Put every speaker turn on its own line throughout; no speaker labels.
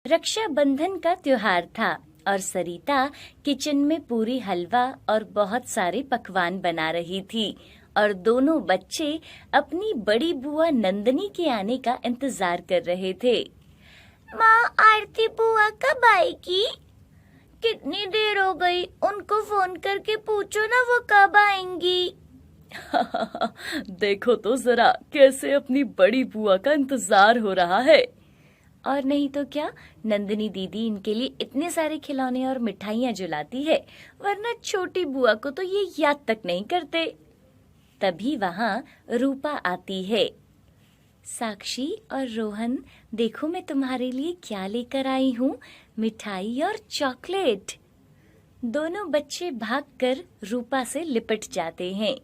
रक्षाबंधन का त्योहार था और सरिता किचन में पूरी हलवा और बहुत सारे पकवान बना रही थी और दोनों बच्चे अपनी बड़ी बुआ नंदनी के आने का इंतजार कर रहे थे। माँ, आरती बुआ कब आएगी? कितनी देर हो गई, उनको फोन करके पूछो ना वो कब आएंगी।
देखो तो जरा कैसे अपनी बड़ी बुआ का इंतजार हो रहा है।
और नहीं तो क्या, नंदिनी दीदी इनके लिए इतने सारे खिलौने और मिठाइयाँ जुलाती है, वरना छोटी बुआ को तो ये याद तक नहीं करते। तभी वहाँ रूपा आती है। साक्षी और रोहन, देखो मैं तुम्हारे लिए क्या लेकर आई हूँ, मिठाई और चॉकलेट। दोनों बच्चे भागकर रूपा से लिपट जाते हैं।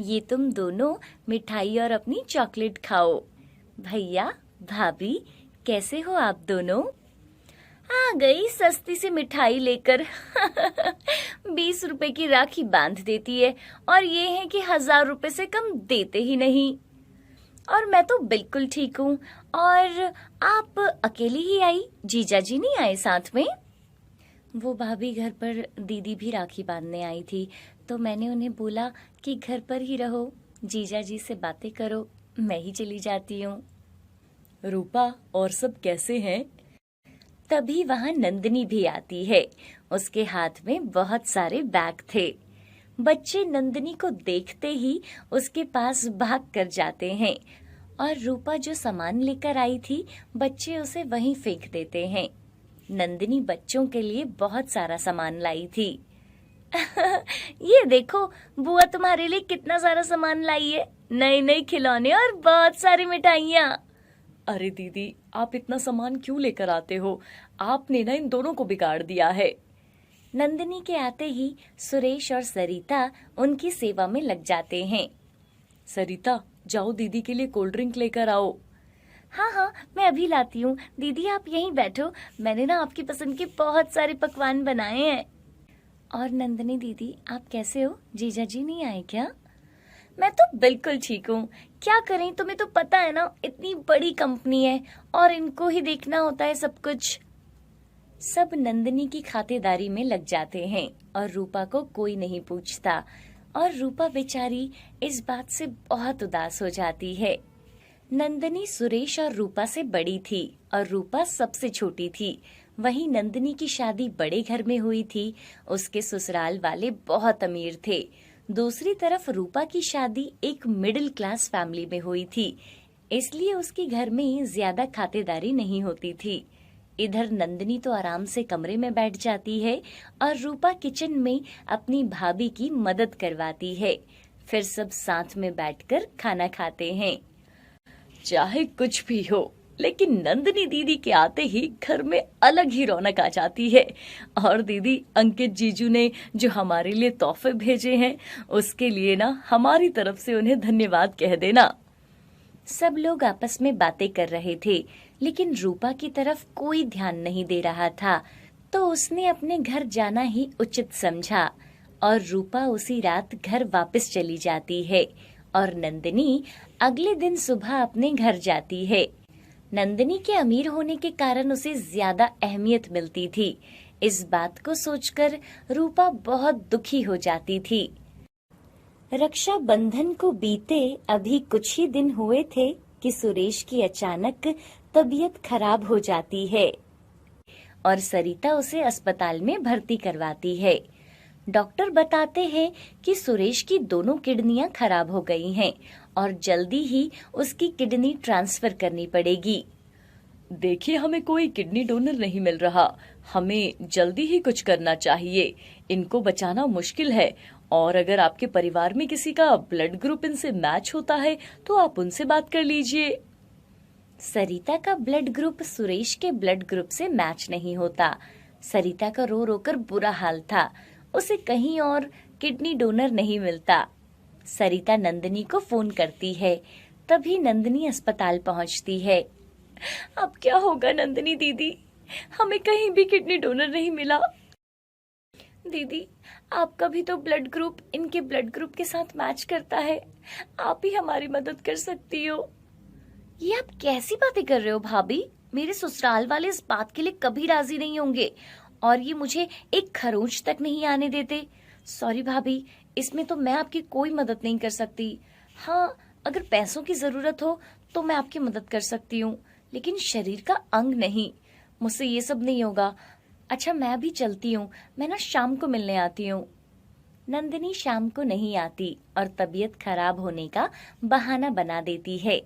ये तुम दोनों मिठाई और अपनी चॉकलेट खाओ। भैया, भाभी, कैसे हो आप दोनों? आ गई सस्ती सी मिठाई लेकर। 20 रुपए की राखी बांध देती है और ये है कि 1000 रुपए से कम देते ही नहीं। और मैं तो बिल्कुल ठीक हूँ। और आप अकेली ही आई, जीजा जी नहीं आए साथ में? वो भाभी घर पर दीदी भी राखी बांधने आई थी, तो मैंने उन्हें बोला कि घर पर ही रहो, जीजा जी से बातें करो, मैं ही चली जाती हूँ।
रूपा, और सब कैसे हैं?
तभी वहां नंदिनी भी आती है। उसके हाथ में बहुत सारे बैग थे। बच्चे नंदिनी को देखते ही उसके पास भाग कर जाते हैं और रूपा जो सामान लेकर आई थी, बच्चे उसे वहीं फेंक देते हैं। नंदिनी बच्चों के लिए बहुत सारा सामान लाई थी। ये देखो, बुआ तुम्हारे लिए कितना सारा सामान लाई है, नए नए खिलौने और बहुत सारी मिठाइयाँ।
अरे दीदी, आप इतना सामान क्यों लेकर आते हो? आपने ना इन दोनों को बिगाड़ दिया है।
नंदिनी के आते ही सुरेश और सरिता उनकी सेवा में लग जाते हैं।
सरिता, जाओ दीदी के लिए कोल्ड ड्रिंक लेकर आओ।
हाँ हाँ, मैं अभी लाती हूँ। दीदी आप यहीं बैठो, मैंने ना आपकी पसंद के बहुत सारे पकवान बनाए हैं। और नंदिनी दीदी, आप कैसे हो? जीजा जी नहीं आए क्या? मैं तो बिल्कुल ठीक हूँ। क्या करें, तुम्हें तो पता है ना, इतनी बड़ी कंपनी है और इनको ही देखना होता है सब कुछ। सब नंदिनी की खातिरदारी में लग जाते हैं और रूपा को कोई नहीं पूछता और रूपा बेचारी इस बात से बहुत उदास हो जाती है। नंदिनी सुरेश और रूपा से बड़ी थी और रूपा सबसे छोटी थी। वहीं नंदिनी की शादी बड़े घर में हुई थी, उसके ससुराल वाले बहुत अमीर थे। दूसरी तरफ रूपा की शादी एक मिडिल क्लास फैमिली में हुई थी, इसलिए उसके घर में ज्यादा खातिरदारी नहीं होती थी। इधर नंदिनी तो आराम से कमरे में बैठ जाती है और रूपा किचन में अपनी भाभी की मदद करवाती है। फिर सब साथ में बैठकर खाना खाते हैं।
चाहे कुछ भी हो, लेकिन नंदिनी दीदी के आते ही घर में अलग ही रौनक आ जाती है। और दीदी, अंकित जीजू ने जो हमारे लिए तोहफे भेजे हैं, उसके लिए ना हमारी तरफ से उन्हें धन्यवाद कह देना।
सब लोग आपस में बातें कर रहे थे, लेकिन रूपा की तरफ कोई ध्यान नहीं दे रहा था, तो उसने अपने घर जाना ही उचित समझा और रूपा उसी रात घर वापस चली जाती है और नंदिनी अगले दिन सुबह अपने घर जाती है। नंदिनी के अमीर होने के कारण उसे ज्यादा अहमियत मिलती थी। इस बात को सोचकर रूपा बहुत दुखी हो जाती थी। रक्षाबंधन को बीते अभी कुछ ही दिन हुए थे कि सुरेश की अचानक तबीयत खराब हो जाती है और सरिता उसे अस्पताल में भर्ती करवाती है। डॉक्टर बताते हैं कि सुरेश की दोनों किडनियां खराब हो गई हैं और जल्दी ही उसकी किडनी ट्रांसफर करनी पड़ेगी।
देखिए, हमें कोई किडनी डोनर नहीं मिल रहा। हमें जल्दी ही कुछ करना चाहिए। इनको बचाना मुश्किल है और अगर आपके परिवार में किसी का ब्लड ग्रुप इनसे मैच होता है तो आप उनसे बात कर लीजिए।
सरिता का ब्लड ग्रुप सुरेश के ब्लड ग्रुप से मैच नहीं होता। सरिता का रो रो कर बुरा हाल था, उसे कहीं और किडनी डोनर नहीं मिलता। सरिता नंदिनी को फोन करती है, तभी नंदिनी अस्पताल पहुंचती है।
अब क्या होगा नंदिनी दीदी? हमें कहीं भी किडनी डोनर नहीं मिला।
दीदी, आपका भी तो ब्लड ग्रुप इनके ब्लड ग्रुप के साथ मैच करता है, आप ही हमारी मदद कर सकती हो। ये आप कैसी बातें कर रहे हो भाभी? मेरे ससुराल वाले इस बात के लिए कभी राजी नहीं होंगे और ये मुझे एक खरोंच तक नहीं आने देते। सॉरी भाभी, इसमें तो मैं आपकी कोई मदद नहीं कर सकती। हाँ, अगर पैसों की जरूरत हो तो मैं आपकी मदद कर सकती हूँ, लेकिन शरीर का अंग नहीं। मुझसे ये सब नहीं होगा। अच्छा, मैं अभी चलती हूँ, मैं ना शाम को मिलने आती हूँ। नंदिनी शाम को नहीं आती और तबीयत खराब होने का बहाना बना देती है।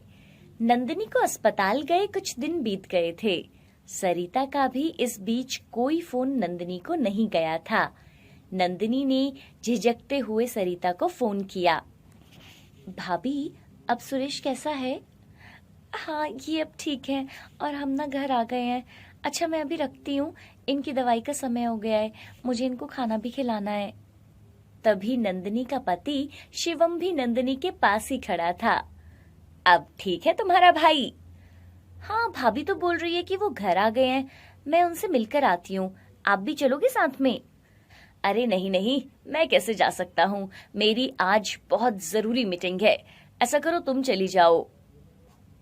नंदिनी को अस्पताल गए कुछ दिन बीत गए थे। सरिता का भी इस बीच कोई फोन नंदिनी को नहीं गया था। नंदिनी ने झिझकते हुए सरिता को फोन किया। भाभी, अब सुरेश कैसा है? हाँ, ये अब ठीक है और हम ना घर आ गए हैं। अच्छा, मैं अभी रखती हूँ, इनकी दवाई का समय हो गया है, मुझे इनको खाना भी खिलाना है। तभी नंदिनी का पति शिवम भी नंदिनी के पास ही खड़ा था। अब ठीक है तुम्हारा भाई? हाँ, भाभी तो बोल रही है कि वो घर आ गए हैं, मैं उनसे मिलकर आती हूँ, आप भी चलोगे साथ में? अरे नहीं नहीं, मैं कैसे जा सकता हूँ, मेरी आज बहुत जरूरी मीटिंग है। ऐसा करो, तुम चली जाओ।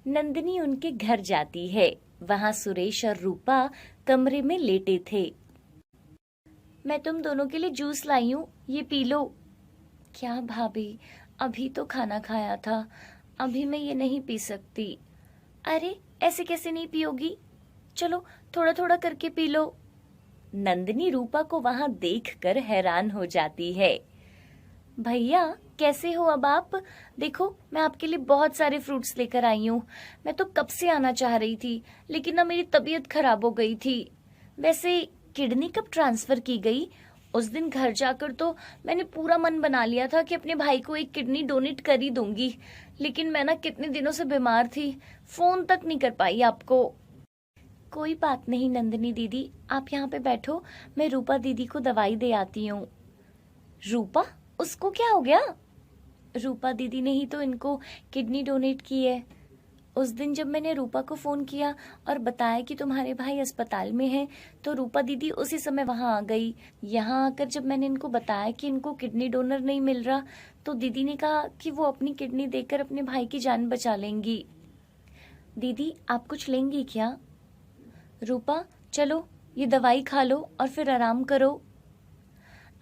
नंदिनी उनके घर जाती है। वहाँ सुरेश और रूपा कमरे में लेटे थे। मैं तुम दोनों के लिए जूस लाई हूँ, ये पी लो। क्या भाभी, अभी तो खाना खाया था, अभी मैं ये नहीं पी सकती। अरे ऐसे कैसे नहीं पियोगी, चलो थोड़ा थोड़ा करके पी लो। नंदिनी रूपा को वहां देखकर हैरान हो जाती है। भैया, कैसे हो अब आप? देखो, मैं आपके लिए बहुत सारे फ्रूट्स लेकर आई हूँ। मैं तो कब से आना चाह रही थी, लेकिन ना मेरी तबीयत खराब हो गई थी। वैसे किडनी कब ट्रांसफर की गई? उस दिन घर जाकर तो मैंने पूरा मन बना लिया था कि अपने भाई को एक किडनी डोनेट कर ही दूंगी, लेकिन मैं ना कितने दिनों से बीमार थी, फोन तक नहीं कर पाई आपको। कोई बात नहीं नंदिनी दीदी, आप यहाँ पे बैठो, मैं रूपा दीदी को दवाई दे आती हूँ। रूपा, उसको क्या हो गया? रूपा दीदी ने ही तो इनको किडनी डोनेट की है। उस दिन जब मैंने रूपा को फोन किया और बताया कि तुम्हारे भाई अस्पताल में हैं, तो रूपा दीदी उसी समय वहां आ गई। यहाँ आकर जब मैंने इनको बताया कि इनको किडनी डोनर नहीं मिल रहा, तो दीदी ने कहा कि वो अपनी किडनी देकर अपने भाई की जान बचा लेंगी। दीदी, आप कुछ लेंगी क्या? रूपा, चलो ये दवाई खा लो और फिर आराम करो।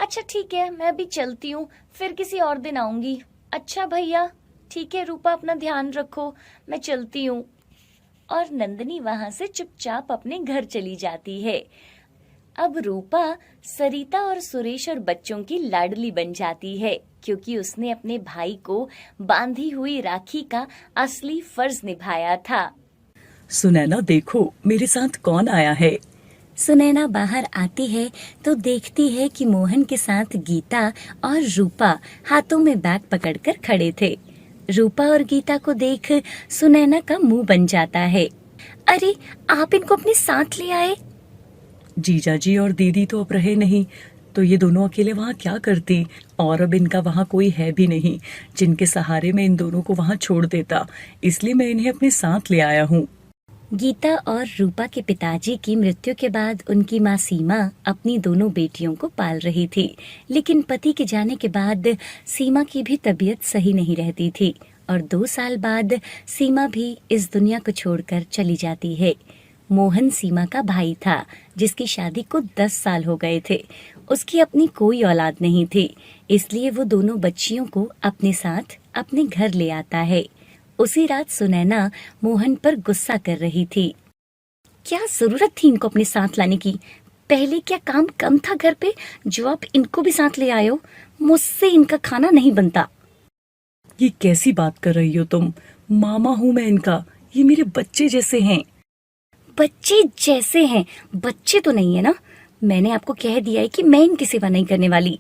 अच्छा ठीक है, मैं अभी चलती हूँ, फिर किसी और दिन आऊंगी। अच्छा भैया, ठीक है रूपा, अपना ध्यान रखो, मैं चलती हूँ। और नंदिनी वहां से चुपचाप अपने घर चली जाती है। अब रूपा सरिता और सुरेश और बच्चों की लाडली बन जाती है, क्योंकि उसने अपने भाई को बांधी हुई राखी का असली फर्ज निभाया था।
सुनैना, देखो मेरे साथ कौन आया है।
सुनैना बाहर आती है तो देखती है कि मोहन के साथ गीता और रूपा हाथों में बैग पकड़कर खड़े थे। रूपा और गीता को देख सुनैना का मुंह बन जाता है। अरे, आप इनको अपने साथ ले आए?
जीजा जी और दीदी तो अब रहे नहीं, तो ये दोनों अकेले वहाँ क्या करती, और अब इनका वहाँ कोई है भी नहीं जिनके सहारे मैं इन दोनों को वहाँ छोड़ देता, इसलिए मैं इन्हें अपने साथ ले आया हूँ।
गीता और रूपा के पिताजी की मृत्यु के बाद उनकी माँ सीमा अपनी दोनों बेटियों को पाल रही थी, लेकिन पति के जाने के बाद सीमा की भी तबीयत सही नहीं रहती थी और 2 साल बाद सीमा भी इस दुनिया को छोड़कर चली जाती है। मोहन सीमा का भाई था, जिसकी शादी को 10 साल हो गए थे। उसकी अपनी कोई औलाद नहीं थी, इसलिए वो दोनों बच्चियों को अपने साथ अपने घर ले आता है। उसी रात सुनैना मोहन पर गुस्सा कर रही थी। क्या जरूरत थी इनको अपने साथ लाने की? पहले क्या काम कम था घर पे जो आप इनको भी साथ ले आए हो? मुझसे इनका खाना नहीं बनता।
ये कैसी बात कर रही हो तुम? मामा हूँ मैं इनका, ये मेरे बच्चे जैसे हैं।
बच्चे जैसे हैं? बच्चे तो नहीं है ना, मैंने आपको कह दिया है कि मैं इनकी सेवा नहीं करने वाली।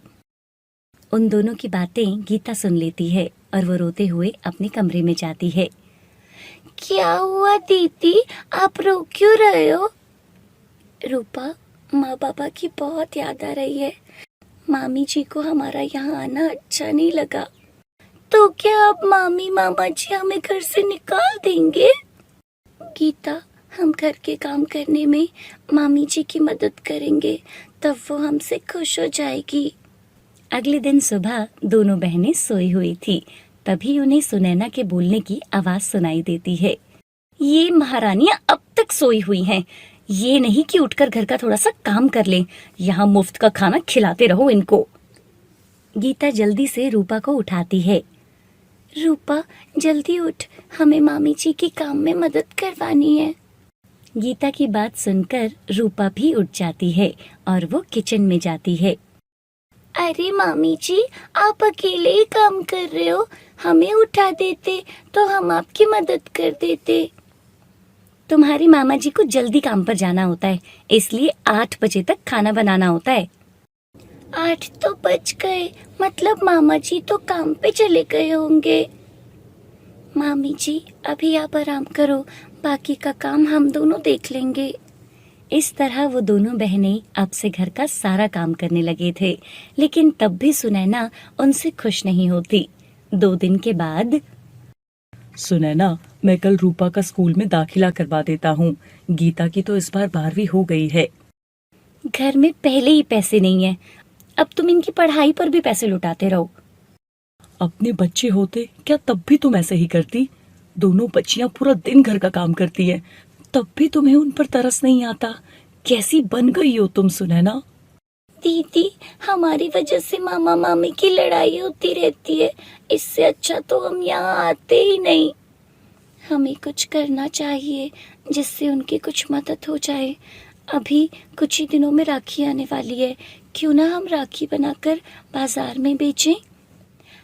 उन दोनों की बातें गीता सुन लेती है और वो रोते हुए अपने कमरे में जाती है। क्या हुआ दीदी, आप रो क्यों रहे हो? रूपा, माँ पापा की बहुत याद आ रही है। मामी जी को हमारा यहाँ आना अच्छा नहीं लगा। तो क्या अब मामी मामा जी हमें घर से निकाल देंगे? गीता, हम घर के काम करने में मामी जी की मदद करेंगे, तब वो हमसे खुश हो जाएगी। अगले दिन सुबह दोनों बहनें सोई हुई थी, तभी उन्हें सुनैना के बोलने की आवाज सुनाई देती है। ये महारानियां अब तक तक सोई हुई हैं। ये नहीं कि उठकर घर का थोड़ा सा काम कर लें, यहाँ मुफ्त का खाना खिलाते रहो इनको। गीता जल्दी से रूपा को उठाती है। रूपा जल्दी उठ, हमें मामी जी के काम में मदद करवानी है। गीता की बात सुनकर रूपा भी उठ जाती है और वो किचन में जाती है। अरे मामी जी, आप अकेले ही काम कर रहे हो, हमें उठा देते तो हम आपकी मदद कर देते। तुम्हारी मामा जी को जल्दी काम पर जाना होता है, इसलिए 8 बजे तक खाना बनाना होता है। 8 तो बज गए, मतलब मामा जी तो काम पे चले गए होंगे। मामी जी अभी आप आराम करो, बाकी का काम हम दोनों देख लेंगे। इस तरह वो दोनों बहनें अब से घर का सारा काम करने लगे थे, लेकिन तब भी सुनैना उनसे खुश नहीं होती। 2 दिन के बाद,
सुनैना, मैं कल रूपा का स्कूल में दाखिला करवा देता हूँ। गीता की तो इस बार 12वीं हो गई है।
घर में पहले ही पैसे नहीं है, अब तुम इनकी पढ़ाई पर भी पैसे लुटाते रहो।
अपने बच्चे होते क्या तब भी तुम ऐसे ही करती? दोनों बच्चियां पूरा दिन घर का काम करती हैं, तब भी तुम्हें उन पर तरस नहीं आता। कैसी बन गई हो तुम सुनैना?
दीदी, हमारी वजह से मामा मामी की लड़ाई होती रहती है, इससे अच्छा तो हम यहाँ आते ही नहीं। हमें कुछ करना चाहिए जिससे उनकी कुछ मदद हो जाए। अभी कुछ ही दिनों में राखी आने वाली है, क्यों ना हम राखी बनाकर बाजार में बेचें?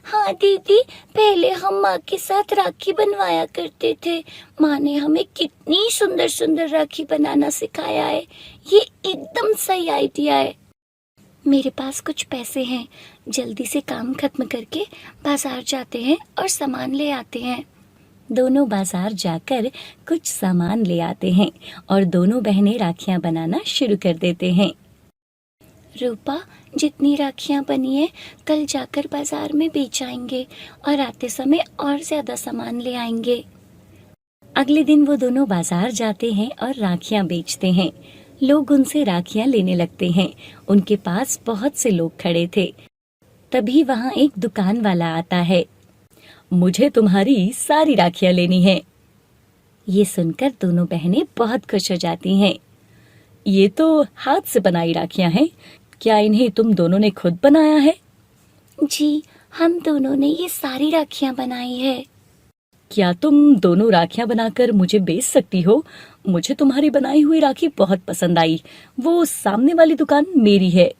हाँ दीदी, पहले हम माँ के साथ राखी बनवाया करते थे। माँ ने हमें कितनी सुंदर सुंदर राखी बनाना सिखाया है। ये एकदम सही आइडिया है। मेरे पास कुछ पैसे हैं, जल्दी से काम खत्म करके बाजार जाते हैं और सामान ले आते हैं। दोनों बाजार जाकर कुछ सामान ले आते हैं और दोनों बहनें राखियां बनाना शुरू कर देते हैं। रूपा, जितनी राखियां बनी है कल जाकर बाजार में बेच आएंगे और आते समय और ज्यादा सामान ले आएंगे। अगले दिन वो दोनों बाजार जाते हैं और राखियां बेचते हैं। लोग उनसे राखियां लेने लगते हैं। उनके पास बहुत से लोग खड़े थे। तभी वहाँ एक दुकान वाला आता है। मुझे तुम्हारी सारी राखियां लेनी है। ये सुनकर दोनों बहनें बहुत खुश हो जाती हैं। ये तो हाथ से बनाई राखियां हैं, क्या इन्हें तुम दोनों ने खुद बनाया है? जी, हम दोनों ने ये सारी राखियां बनाई है। क्या तुम दोनों राखियां बनाकर मुझे बेच सकती हो? मुझे तुम्हारी बनाई हुई राखी बहुत पसंद आई। वो सामने वाली दुकान मेरी है।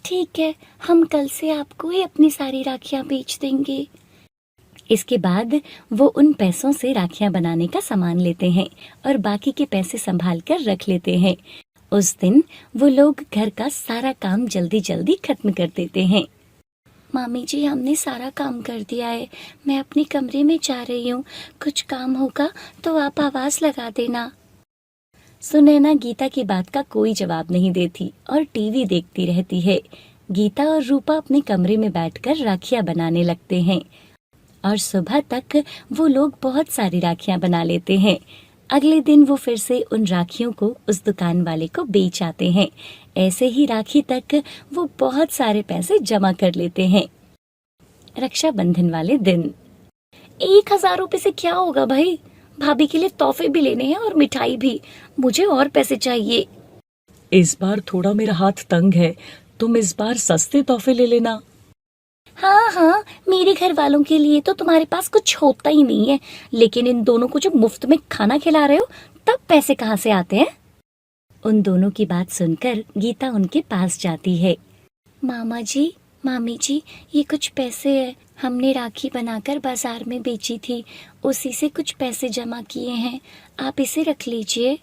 ठीक है, हम कल से आपको ही अपनी सारी राखियां बेच देंगे। इसके बाद वो उन पैसों से राखियां बनाने का सामान लेते हैं और बाकी के पैसे संभाल कर रख लेते हैं। उस दिन वो लोग घर का सारा काम जल्दी जल्दी खत्म कर देते हैं। मामी जी, हमने सारा काम कर दिया है, मैं अपने कमरे में जा रही हूँ। कुछ काम होगा तो आप आवाज लगा देना। सुनैना गीता की बात का कोई जवाब नहीं देती और टीवी देखती रहती है। गीता और रूपा अपने कमरे में बैठकर राखियां बनाने लगते हैं और सुबह तक वो लोग बहुत सारी राखियां बना लेते हैं। अगले दिन वो फिर से उन राखियों को उस दुकान वाले को बेच आते हैं। ऐसे ही राखी तक वो बहुत सारे पैसे जमा कर लेते हैं। रक्षाबंधन वाले दिन 1000 रुपए से क्या होगा भाई? भाभी के लिए तोहफे भी लेने हैं और मिठाई भी। मुझे और पैसे चाहिए।
इस बार थोड़ा मेरा हाथ तंग है, तुम इस बार सस्ते तोहफे ले लेना।
हाँ हाँ, मेरे घर वालों के लिए तो तुम्हारे पास कुछ होता ही नहीं है, लेकिन इन दोनों को जब मुफ्त में खाना खिला रहे हो तब पैसे कहाँ से आते हैं? उन दोनों की बात सुनकर गीता उनके पास जाती है। मामा जी, मामी जी, ये कुछ पैसे है, हमने राखी बनाकर बाजार में बेची थी, उसी से कुछ पैसे जमा किए हैं, आप इसे रख लीजिए।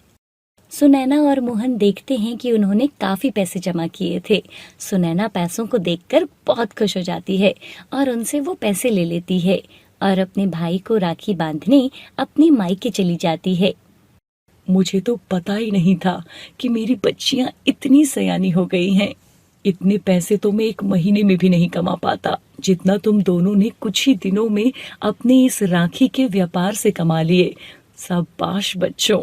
सुनैना और मोहन देखते हैं कि उन्होंने काफी पैसे जमा किए थे। सुनैना पैसों को देखकर बहुत खुश हो जाती है और उनसे वो पैसे ले लेती है और अपने भाई को राखी बांधने अपनी मायके चली जाती है।
मुझे तो पता ही नहीं था कि मेरी बच्चियां इतनी सयानी हो गई हैं। इतने पैसे तो मैं 1 महीने में भी नहीं कमा पाता, जितना तुम दोनों ने कुछ ही दिनों में अपने इस राखी के व्यापार से कमा लिए। शाबाश बच्चों।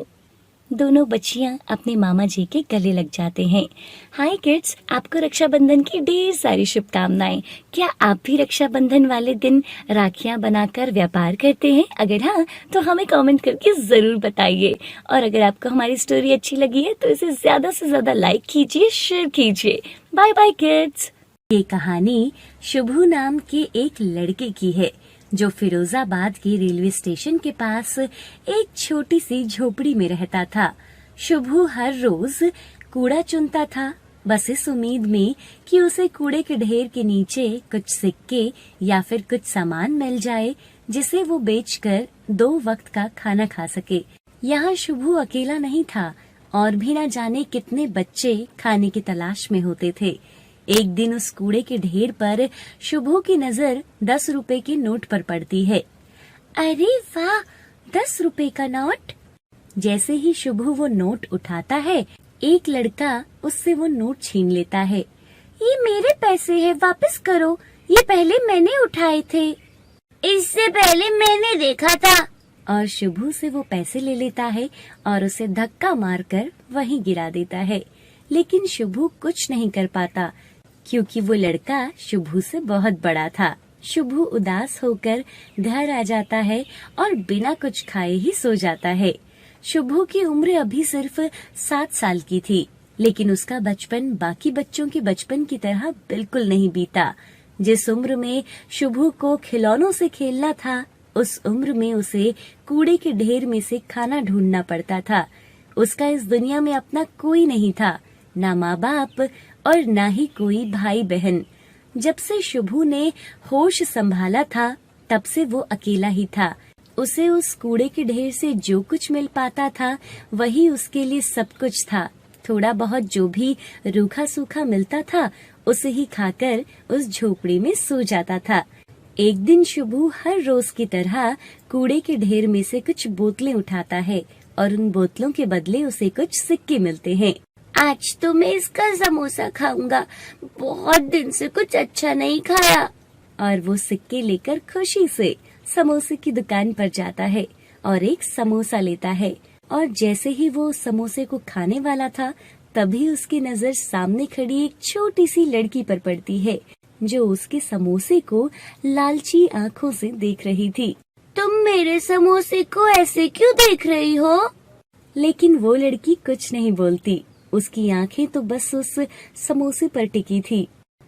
दोनों बच्चियां अपने मामा जी के गले लग जाते हैं। हाय किड्स, आपको रक्षाबंधन की ढेर सारी शुभकामनाएं। क्या आप भी रक्षाबंधन वाले दिन राखियां बनाकर व्यापार करते हैं? अगर हाँ, तो हमें कमेंट करके जरूर बताइए। और अगर आपको हमारी स्टोरी अच्छी लगी है तो इसे ज्यादा से ज्यादा लाइक कीजिए, शेयर कीजिए। Bye bye kids. ये कहानी शुभू नाम के एक लड़के की है जो फिरोजाबाद के रेलवे स्टेशन के पास एक छोटी सी झोपड़ी में रहता था। शुभू हर रोज कूड़ा चुनता था, बस इस उम्मीद में कि उसे कूड़े के ढेर के नीचे कुछ सिक्के या फिर कुछ सामान मिल जाए जिसे वो बेचकर 2 वक्त का खाना खा सके। यहाँ शुभू अकेला नहीं था और भी न जाने कितने बच्चे खाने की तलाश में होते थे। एक दिन उस कूड़े के ढेर पर शुभू की नजर 10 रुपए के नोट पर पड़ती है। अरे वाह, 10 रुपए का नोट! जैसे ही शुभू वो नोट उठाता है, एक लड़का उससे वो नोट छीन लेता है। ये मेरे पैसे हैं, वापस करो, ये पहले मैंने उठाए थे। इससे पहले मैंने देखा था। और शुभू से वो पैसे ले लेता है और उसे धक्का मारकर वहीं गिरा देता है। लेकिन शुभू कुछ नहीं कर पाता क्योंकि वो लड़का शुभू से बहुत बड़ा था। शुभू उदास होकर घर आ जाता है और बिना कुछ खाए ही सो जाता है। शुभू की उम्र अभी सिर्फ 7 साल की थी, लेकिन उसका बचपन बाकी बच्चों के बचपन की तरह बिल्कुल नहीं बीता। जिस उम्र में शुभू को खिलौनों से खेलना था, उस उम्र में उसे कूड़े के ढेर में से खाना ढूंढना पड़ता था। उसका इस दुनिया में अपना कोई नहीं था, ना माँ बाप और ना ही कोई भाई बहन। जब से शुभू ने होश संभाला था, तब से वो अकेला ही था। उसे उस कूड़े के ढेर से जो कुछ मिल पाता था, वही उसके लिए सब कुछ था। थोड़ा बहुत जो भी रूखा सूखा मिलता था, उसे ही खाकर उस झोपड़ी में सो जाता था। एक दिन शुभू हर रोज की तरह कूड़े के ढेर में से कुछ बोतलें उठाता है और उन बोतलों के बदले उसे कुछ सिक्के मिलते हैं। आज तो मैं इसका समोसा खाऊंगा, बहुत दिन से कुछ अच्छा नहीं खाया। और वो सिक्के लेकर खुशी से समोसे की दुकान पर जाता है और एक समोसा लेता है। और जैसे ही वो समोसे को खाने वाला था, तभी उसकी नजर सामने खड़ी एक छोटी सी लड़की पर पड़ती है जो उसके समोसे को लालची आंखों से देख रही थी। तुम मेरे समोसे को ऐसे क्यों देख रही हो? लेकिन वो लड़की कुछ नहीं बोलती। उसकी आंखें तो बस उस समोसे पर टिकी थी।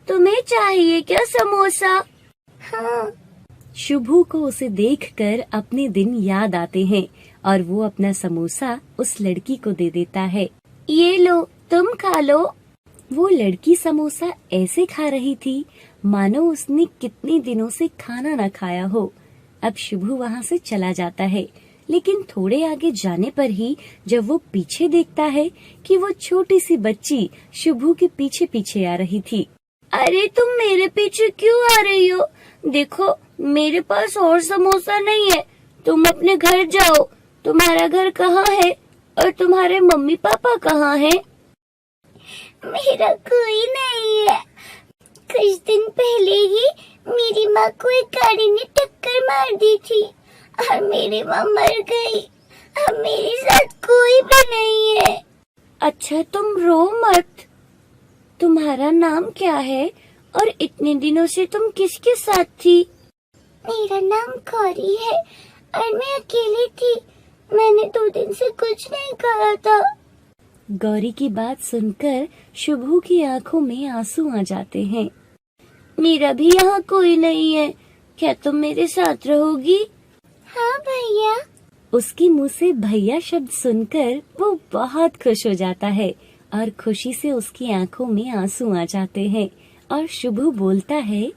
तुम्हें चाहिए क्या समोसा? हाँ। शुभू को उसे देखकर अपने दिन याद आते हैं और वो अपना समोसा उस लड़की को दे देता है। ये लो, तुम खा लो। वो लड़की समोसा ऐसे खा रही थी मानो उसने कितने दिनों से खाना न खाया हो। अब शुभू वहाँ से चला जाता है, लेकिन थोड़े आगे जाने पर ही जब वो पीछे देखता है कि वो छोटी सी बच्ची शुभू के पीछे पीछे आ रही थी। अरे तुम मेरे पीछे क्यों आ रही हो? देखो, मेरे पास और समोसा नहीं है। तुम अपने घर जाओ। तुम्हारा घर कहाँ है और तुम्हारे मम्मी पापा कहाँ हैं? मेरा कोई नहीं है। कुछ दिन पहले ही मेरी माँ को एक गाड़ी ने टक्कर मार दी थी और मेरी माँ मर गई। अब मेरे साथ कोई भी नहीं है। अच्छा, तुम रो मत। तुम्हारा नाम क्या है और इतने दिनों से तुम किसके साथ थी? मेरा नाम गौरी है और मैं अकेली थी। मैंने 2 दिन से कुछ नहीं खाया था। गौरी की बात सुनकर शुभू की आंखों में आंसू आ जाते हैं। मेरा भी यहाँ कोई नहीं है। क्या तुम मेरे साथ रहोगी? हाँ भैया। उसके मुंह से भैया शब्द सुनकर वो बहुत खुश हो जाता है और खुशी से उसकी आंखों में आंसू आ जाते हैं और शुभू बोलता है,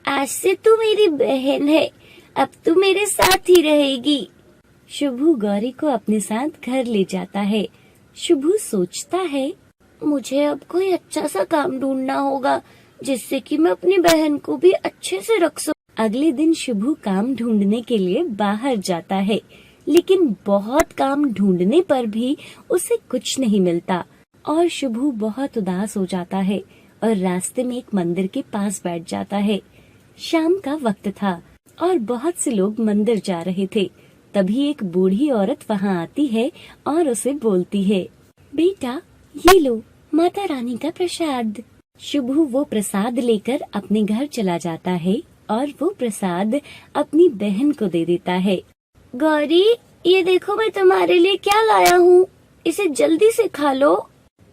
आज से तू मेरी बहन है, अब तू मेरे साथ ही रहेगी। शुभू गौरी को अपने साथ घर ले जाता है। शुभू सोचता है, मुझे अब कोई अच्छा सा काम ढूंढना होगा जिससे कि मैं अपनी बहन को भी अच्छे से रख सकूं। अगले दिन शुभू काम ढूंढने के लिए बाहर जाता है, लेकिन बहुत काम ढूंढने पर भी उसे कुछ नहीं मिलता और शुभू बहुत उदास हो जाता है और रास्ते में एक मंदिर के पास बैठ जाता है। शाम का वक्त था और बहुत से लोग मंदिर जा रहे थे। तभी एक बूढ़ी औरत वहाँ आती है और उसे बोलती है, बेटा ये लो माता रानी का प्रसाद। शुभू वो प्रसाद लेकर अपने घर चला जाता है और वो प्रसाद अपनी बहन को दे देता है। गौरी, ये देखो मैं तुम्हारे लिए क्या लाया हूँ, इसे जल्दी से खा लो।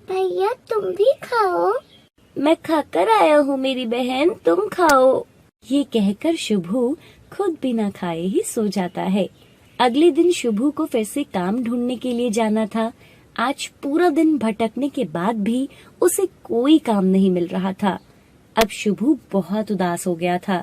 भैया तुम भी खाओ।
मैं खाकर आया हूँ मेरी बहन, तुम खाओ। ये कहकर शुभू खुद बिना खाए ही सो जाता है। अगले दिन शुभू को फिर से काम ढूंढने के लिए जाना था। आज पूरा दिन भटकने के बाद भी उसे कोई काम नहीं मिल रहा था। अब शुभू बहुत उदास हो गया था।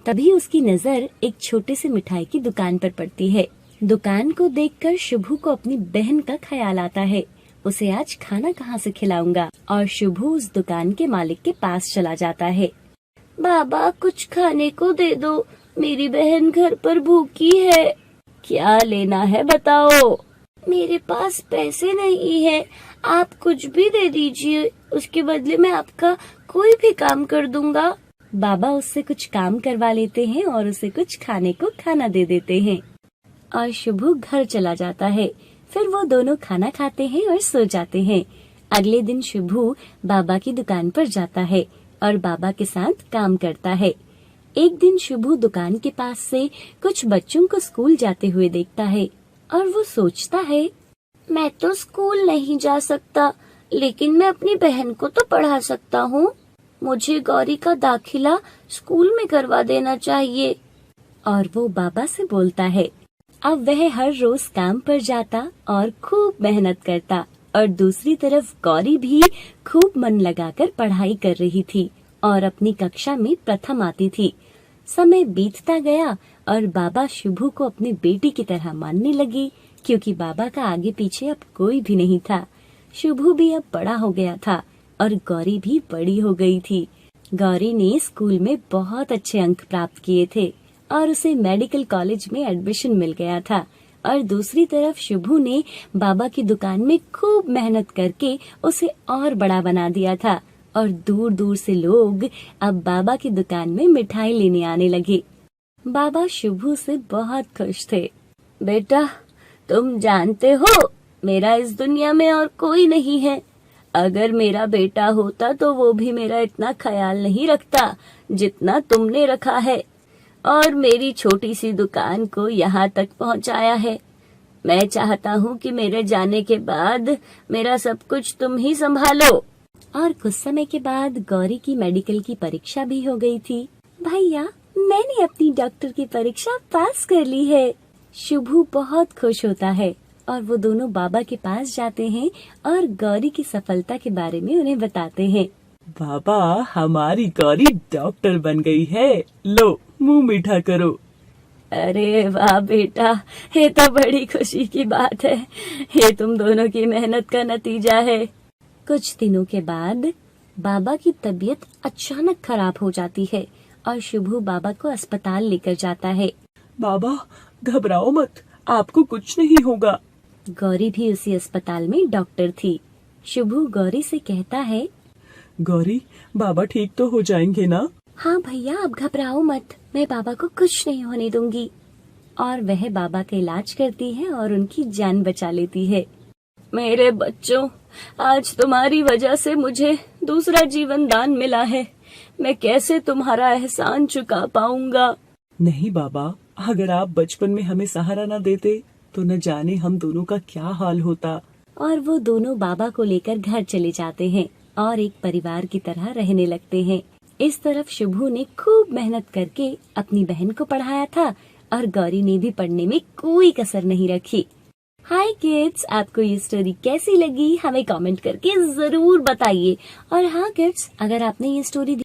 तभी उसकी नजर एक छोटे से मिठाई की दुकान पर पड़ती है। दुकान को देखकर शुभू को अपनी बहन का ख्याल आता है। उसे आज खाना कहाँ से खिलाऊंगा, और शुभू उस दुकान के मालिक के पास चला जाता है।
बाबा कुछ खाने को दे दो, मेरी बहन घर पर भूखी है।
क्या लेना है बताओ।
मेरे पास पैसे नहीं है, आप कुछ भी दे दीजिए, उसके बदले मैं आपका कोई भी काम कर दूंगा।
बाबा उससे कुछ काम करवा लेते हैं और उसे कुछ खाने को खाना दे देते हैं और शुभू घर चला जाता है। फिर वो दोनों खाना खाते हैं और सो जाते हैं। अगले दिन शुभू बाबा की दुकान पर जाता है और बाबा के साथ काम करता है। एक दिन शुभू दुकान के पास से कुछ बच्चों को स्कूल जाते हुए देखता है और वो सोचता है,
मैं तो स्कूल नहीं जा सकता, लेकिन मैं अपनी बहन को तो पढ़ा सकता हूँ। मुझे गौरी का दाखिला स्कूल में करवा देना चाहिए।
और वो बाबा से बोलता है। अब वह हर रोज काम पर जाता और खूब मेहनत करता, और दूसरी तरफ गौरी भी खूब मन लगाकर पढ़ाई कर रही थी और अपनी कक्षा में प्रथम आती थी। समय बीतता गया और बाबा शुभू को अपनी बेटी की तरह मानने लगी, क्योंकि बाबा का आगे पीछे अब कोई भी नहीं था। शुभू भी अब बड़ा हो गया था और गौरी भी बड़ी हो गई थी। गौरी ने स्कूल में बहुत अच्छे अंक प्राप्त किए थे और उसे मेडिकल कॉलेज में एडमिशन मिल गया था। और दूसरी तरफ शुभू ने बाबा की दुकान में खूब मेहनत करके उसे और बड़ा बना दिया था, और दूर दूर से लोग अब बाबा की दुकान में मिठाई लेने आने लगे। बाबा शुभू से बहुत खुश थे। बेटा, तुम जानते हो मेरा इस दुनिया में और कोई नहीं है। अगर मेरा बेटा होता तो वो भी मेरा इतना ख्याल नहीं रखता जितना तुमने रखा है, और मेरी छोटी सी दुकान को यहाँ तक पहुँचाया है। मैं चाहता हूँ कि मेरे जाने के बाद मेरा सब कुछ तुम ही संभालो। और कुछ समय के बाद गौरी की मेडिकल की परीक्षा भी हो गई थी। भैया, मैंने अपनी डॉक्टर की परीक्षा पास कर ली है। शुभू बहुत खुश होता है और वो दोनों बाबा के पास जाते हैं और गौरी की सफलता के बारे में उन्हें बताते हैं।
बाबा, हमारी गौरी डॉक्टर बन गई है, लो मुंह मीठा करो।
अरे वाह बेटा, ये तो बड़ी खुशी की बात है। ये तुम दोनों की मेहनत का नतीजा है। कुछ दिनों के बाद बाबा की तबीयत अचानक खराब हो जाती है और शुभू बाबा को अस्पताल लेकर जाता है।
बाबा, घबराओ मत, आपको कुछ नहीं होगा।
गौरी भी उसी अस्पताल में डॉक्टर थी। शुभू गौरी से कहता है,
गौरी, बाबा ठीक तो हो जाएंगे ना?
हाँ भैया, अब घबराओ मत, मैं बाबा को कुछ नहीं होने दूंगी। और वह बाबा का इलाज करती है और उनकी जान बचा लेती है। मेरे बच्चों, आज तुम्हारी वजह से मुझे दूसरा जीवन दान मिला है। मैं कैसे तुम्हारा एहसान चुका पाऊंगा।
नहीं बाबा, अगर आप बचपन में हमें सहारा न देते तो न जाने हम दोनों का क्या हाल होता।
और वो दोनों बाबा को लेकर घर चले जाते हैं और एक परिवार की तरह रहने लगते हैं। इस तरफ शुभू ने खूब मेहनत करके अपनी बहन को पढ़ाया था और गौरी ने भी पढ़ने में कोई कसर नहीं रखी। हाय किड्स, आपको ये स्टोरी कैसी लगी हमें कमेंट करके जरूर बताइए। और हाँ किड्स, अगर आपने ये स्टोरी